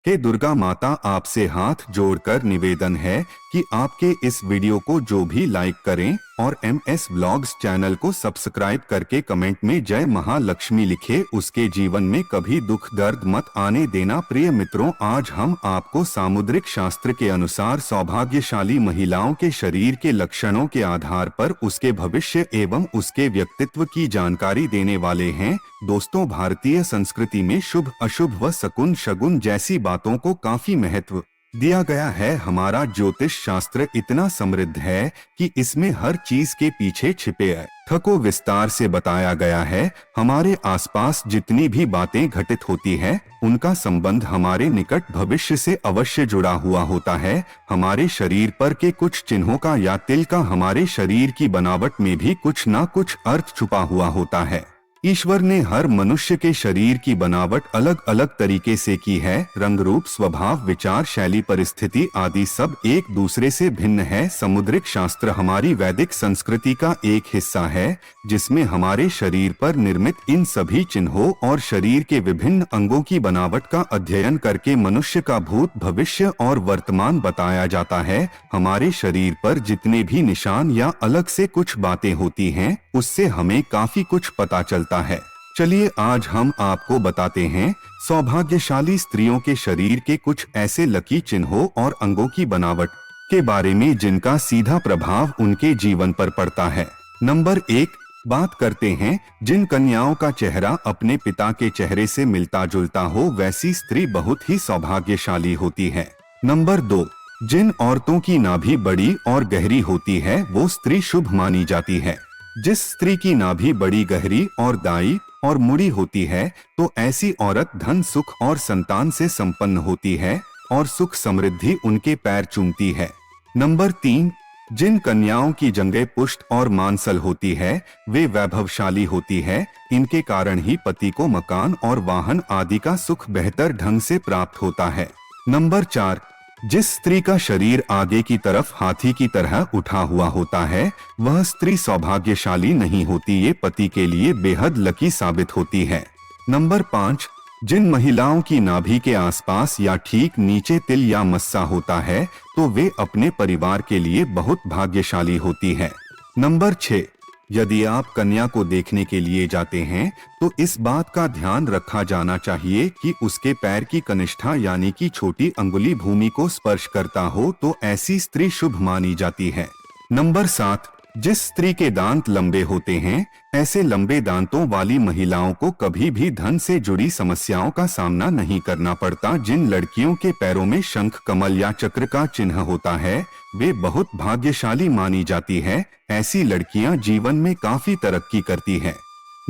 हे दुर्गा माता, आपसे हाथ जोड़कर निवेदन है कि आपके इस वीडियो को जो भी लाइक करें और MS व्लॉग्स चैनल को सब्सक्राइब करके कमेंट में जय महालक्ष्मी लिखे, उसके जीवन में कभी दुख दर्द मत आने देना। प्रिय मित्रों, आज हम आपको सामुद्रिक शास्त्र के अनुसार सौभाग्यशाली महिलाओं के शरीर के लक्षणों के आधार पर उसके भविष्य एवं उसके व्यक्तित्व की जानकारी देने वाले हैं। दोस्तों, भारतीय संस्कृति में शुभ अशुभ व शकुन शगुन जैसी बातों को काफी महत्व दिया गया है। हमारा ज्योतिष शास्त्र इतना समृद्ध है कि इसमें हर चीज के पीछे छिपे अर्थ को विस्तार से बताया गया है। हमारे आसपास जितनी भी बातें घटित होती है, उनका संबंध हमारे निकट भविष्य से अवश्य जुड़ा हुआ होता है। हमारे शरीर पर के कुछ चिन्हों का या तिल का हमारे शरीर की बनावट में भी कुछ ना कुछ अर्थ छुपा हुआ होता है। ईश्वर ने हर मनुष्य के शरीर की बनावट अलग अलग तरीके से की है। रंग, रूप, स्वभाव, विचार शैली, परिस्थिति आदि सब एक दूसरे से भिन्न है। सामुद्रिक शास्त्र हमारी वैदिक संस्कृति का एक हिस्सा है, जिसमें हमारे शरीर पर निर्मित इन सभी चिन्हों और शरीर के विभिन्न अंगों की बनावट का अध्ययन करके मनुष्य का भूत, भविष्य और वर्तमान बताया जाता है। हमारे शरीर पर जितने भी निशान या अलग से कुछ बातें होती हैं, उससे हमें काफी कुछ पता चलता है। चलिए आज हम आपको बताते हैं सौभाग्यशाली स्त्रियों के शरीर के कुछ ऐसे लकी चिन्हों और अंगों की बनावट के बारे में जिनका सीधा प्रभाव उनके जीवन पर पड़ता है। नंबर 1, बात करते हैं जिन कन्याओं का चेहरा अपने पिता के चेहरे से मिलता जुलता हो, वैसी स्त्री बहुत ही सौभाग्यशाली होती है। नंबर 2, जिन औरतों की नाभि बड़ी और गहरी होती है, वो स्त्री शुभ मानी जाती है। जिस स्त्री की नाभि बड़ी, गहरी और दाई और मुड़ी होती है, तो ऐसी औरत धन, सुख और संतान से संपन्न होती है और सुख समृद्धि उनके पैर चूमती है। नंबर 3, जिन कन्याओं की जंघें पुष्ट और मांसल होती है, वे वैभवशाली होती है। इनके कारण ही पति को मकान और वाहन आदि का सुख बेहतर ढंग से प्राप्त होता है। नंबर 4, जिस स्त्री का शरीर आगे की तरफ हाथी की तरह उठा हुआ होता है, वह स्त्री सौभाग्यशाली नहीं होती। ये पति के लिए बेहद लकी साबित होती है। नंबर 5, जिन महिलाओं की नाभि के आसपास या ठीक नीचे तिल या मस्सा होता है, तो वे अपने परिवार के लिए बहुत भाग्यशाली होती है। नंबर 6, यदि आप कन्या को देखने के लिए जाते हैं, तो इस बात का ध्यान रखा जाना चाहिए कि उसके पैर की कनिष्ठा यानी कि छोटी अंगुली भूमि को स्पर्श करता हो, तो ऐसी स्त्री शुभ मानी जाती है। नंबर 7, जिस स्त्री के दांत लंबे होते हैं, ऐसे लंबे दांतों वाली महिलाओं को कभी भी धन से जुड़ी समस्याओं का सामना नहीं करना पड़ता। जिन लड़कियों के पैरों में शंख, कमल या चक्र का चिन्ह होता है, वे बहुत भाग्यशाली मानी जाती है। ऐसी लड़कियां जीवन में काफी तरक्की करती है।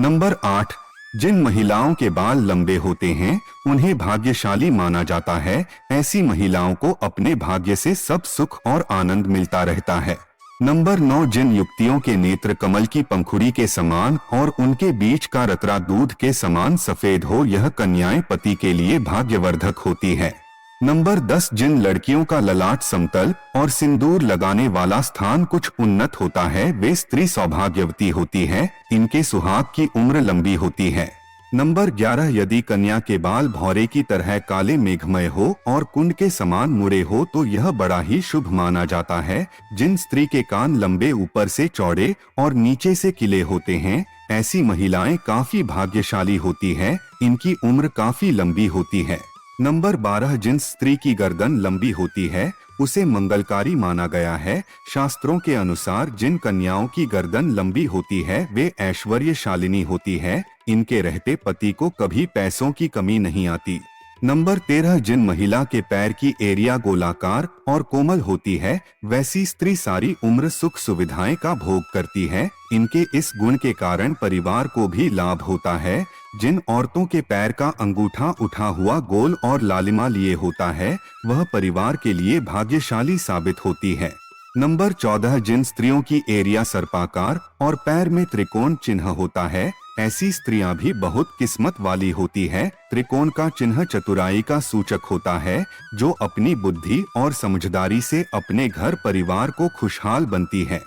नंबर 8, जिन महिलाओं के बाल लंबे होते हैं, उन्हें भाग्यशाली माना जाता है। ऐसी महिलाओं को अपने भाग्य से सब सुख और आनंद मिलता रहता है। नंबर 9, जिन युवतियों के नेत्र कमल की पंखुड़ी के समान और उनके बीच का रतरा दूध के समान सफेद हो, यह कन्याएं पति के लिए भाग्यवर्धक होती है। नंबर 10, जिन लड़कियों का ललाट समतल और सिंदूर लगाने वाला स्थान कुछ उन्नत होता है, वे स्त्री सौभाग्यवती होती है। इनके सुहाग की उम्र लंबी होती है। नंबर 11, यदि कन्या के बाल भौरे की तरह काले मेघमय हो और कुंड के समान मुड़े हो, तो यह बड़ा ही शुभ माना जाता है। जिन स्त्री के कान लंबे, ऊपर से चौड़े और नीचे से किले होते हैं, ऐसी महिलाएं काफी भाग्यशाली होती है। इनकी उम्र काफी लंबी होती है। नंबर 12, जिन स्त्री की गर्दन लंबी होती है, उसे मंगलकारी माना गया है। शास्त्रों के अनुसार जिन कन्याओं की गर्दन लंबी होती है, वे ऐश्वर्यशालिनी होती है। इनके रहते पति को कभी पैसों की कमी नहीं आती। नंबर 13, जिन महिला के पैर की एरिया गोलाकार और कोमल होती है, वैसी स्त्री सारी उम्र सुख सुविधाएं का भोग करती है। इनके इस गुण के कारण परिवार को भी लाभ होता है। जिन औरतों के पैर का अंगूठा उठा हुआ गोल और लालिमा लिए होता है, वह परिवार के लिए भाग्यशाली साबित होती है। नंबर 14, जिन स्त्रियों की एरिया सर्पाकार और पैर में त्रिकोण चिन्ह होता है, ऐसी स्त्रियां भी बहुत किस्मत वाली होती है। त्रिकोण का चिन्ह चतुराई का सूचक होता है, जो अपनी बुद्धि और समझदारी से अपने घर परिवार को खुशहाल बनती है।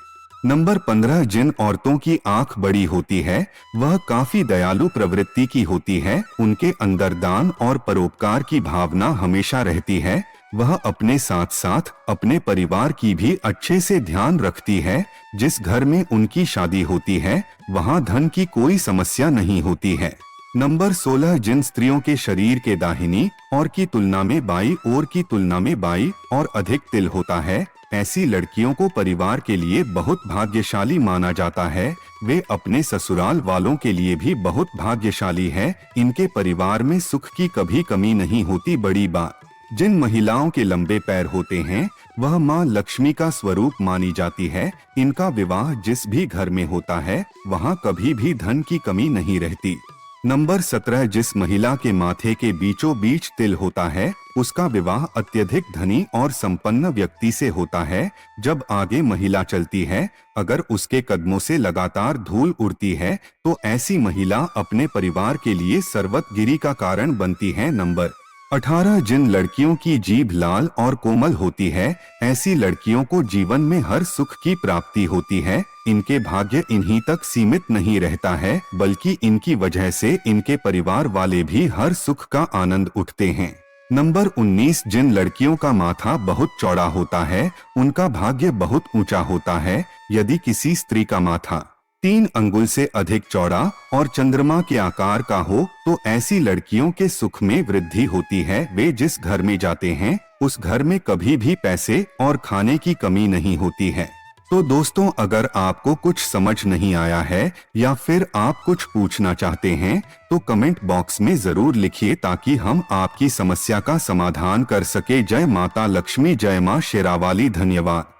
नंबर 15 जिन औरतों की आंख बड़ी होती है वह काफी दयालु प्रवृत्ति की होती है। उनके अंदर दान और परोपकार की भावना हमेशा रहती है। वह अपने साथ साथ अपने परिवार की भी अच्छे से ध्यान रखती है। जिस घर में उनकी शादी होती है वहां धन की कोई समस्या नहीं होती है। नंबर 16 जिन स्त्रियों के शरीर के दाहिनी ओर की तुलना में बाईं ओर की तुलना में बाईं और अधिक तिल होता है, ऐसी लड़कियों को परिवार के लिए बहुत भाग्यशाली माना जाता है। वे अपने ससुराल वालों के लिए भी बहुत भाग्यशाली है। इनके परिवार में सुख की कभी कमी नहीं होती। बड़ी बात, जिन महिलाओं के लंबे पैर होते हैं वह मां लक्ष्मी का स्वरूप मानी जाती है। इनका विवाह जिस भी घर में होता है वहां कभी भी धन की कमी नहीं रहती। नंबर 17 जिस महिला के माथे के बीचों बीच तिल होता है उसका विवाह अत्यधिक धनी और संपन्न व्यक्ति से होता है। जब आगे महिला चलती है अगर उसके कदमों से लगातार धूल उड़ती है तो ऐसी महिला अपने परिवार के लिए सर्वतगिरी का कारण बनती है। नंबर 18 जिन लड़कियों की जीभ लाल और कोमल होती है ऐसी लड़कियों को जीवन में हर सुख की प्राप्ति होती है। इनके भाग्य इन्हीं तक सीमित नहीं रहता है बल्कि इनकी वजह से इनके परिवार वाले भी हर सुख का आनंद उठाते हैं। नंबर 19 जिन लड़कियों का माथा बहुत चौड़ा होता है उनका भाग्य बहुत ऊंचा होता है। यदि किसी स्त्री का माथा 3 अंगुल से अधिक चौड़ा और चंद्रमा के आकार का हो तो ऐसी लड़कियों के सुख में वृद्धि होती है। वे जिस घर में जाते हैं उस घर में कभी भी पैसे और खाने की कमी नहीं होती है। तो दोस्तों, अगर आपको कुछ समझ नहीं आया है या फिर आप कुछ पूछना चाहते हैं तो कमेंट बॉक्स में जरूर लिखिए ताकि हम आपकी समस्या का समाधान कर सके। जय माता लक्ष्मी, जय मां शेरावाली। धन्यवाद।